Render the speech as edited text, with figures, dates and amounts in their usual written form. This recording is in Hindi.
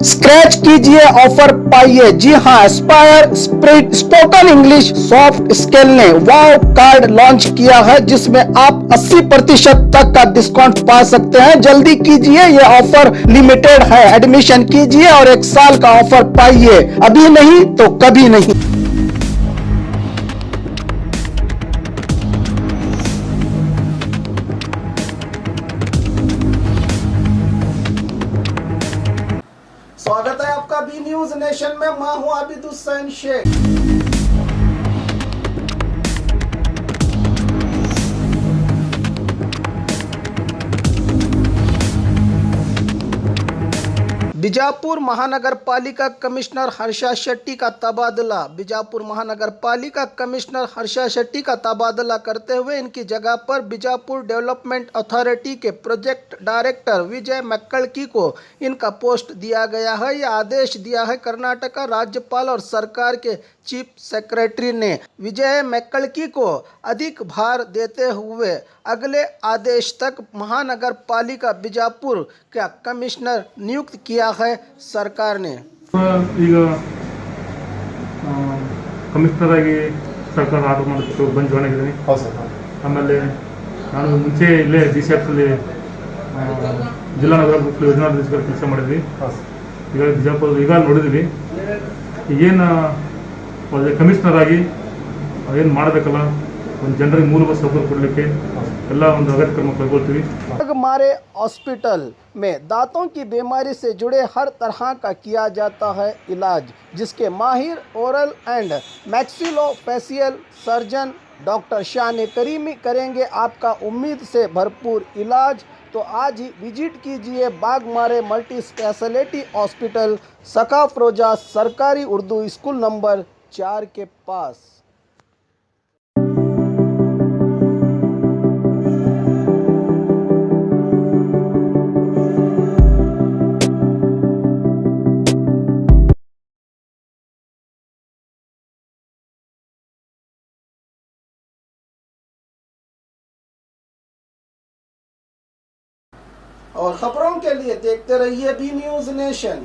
स्क्रैच कीजिए, ऑफर पाइए। जी हाँ, Aspire spoken English soft skill ने वाव कार्ड लॉन्च किया है, जिसमें आप 80% तक का डिस्काउंट पा सकते हैं। जल्दी कीजिए, ये ऑफर लिमिटेड है। एडमिशन कीजिए और 1 साल का ऑफर पाइए। अभी नहीं तो कभी नहीं। स्वागत है आपका बी न्यूज नेशन में। मैं हूं आबिद हुसैन शेख। बीजापुर महानगर पालिका कमिश्नर हर्षा शेट्टी का तबादला। बीजापुर महानगर पालिका कमिश्नर हर्षा शेट्टी का तबादला करते हुए इनकी जगह पर बीजापुर डेवलपमेंट अथॉरिटी के प्रोजेक्ट डायरेक्टर विजय मैक्कलकी को इनका पोस्ट दिया गया है। यह आदेश दिया है कर्नाटक राज्यपाल और सरकार के चीफ सेक्रेटरी ने। विजय मैक्कलकी को अधिक भार देते हुए अगले आदेश तक महानगर पालिका बीजापुर का कमिश्नर नियुक्त किया है सरकार ने। ಈಗ ಕಮಿಷನರ್ ಆಗಿ ಸರ್ಕಾರ ಆರ್ಡರ್ ಮಾಡಿಬಿಟ್ಟು ಬಂದು ಜಾಯ್ನ್ ಆಗಿದ್ದೀನಿ. ಹೌದು ಸರ್. ಆಮೇಲೆ ನಾನು ಮುಂಚೆ ಇಲ್ಲೇ DCFಲ್ಲಿ ಜಿಲ್ಲಾ ನಗರ ಯೋಜನಾ ನಿರ್ದೇಶಕರ ಕೆಲಸ ಮಾಡಿದ್ವಿ. ಈಗ ಬಿಜಾಪುರ ಈಗ ನೋಡಿದ್ವಿ. ಈಗೇನು ಕಮಿಷನರ್ ಆಗಿ ಏನು ಮಾಡಬೇಕಲ್ಲ, ಒಂದು ಜನರಿಗೆ ಮೂಲಭೂತ ಸೌಕರ್ಯ ಕೊಡಲಿಕ್ಕೆ ಎಲ್ಲ ಒಂದು ಅಗತ್ಯ ಕ್ರಮ ಕೈಗೊಳ್ತೀವಿ. हमारे हॉस्पिटल में दांतों की बीमारी से जुड़े हर तरह का किया जाता है इलाज, जिसके माहिर oral and maxillofacial surgeon doctor शान करीमी करेंगे आपका उम्मीद से भरपूर इलाज। तो आज ही विजिट कीजिए बागमारे मल्टी स्पेशलिटी हॉस्पिटल सकाफरोजा सरकारी उर्दू स्कूल नंबर 4 के पास। और खबरों के लिए देखते रहिए बी न्यूज नेशन।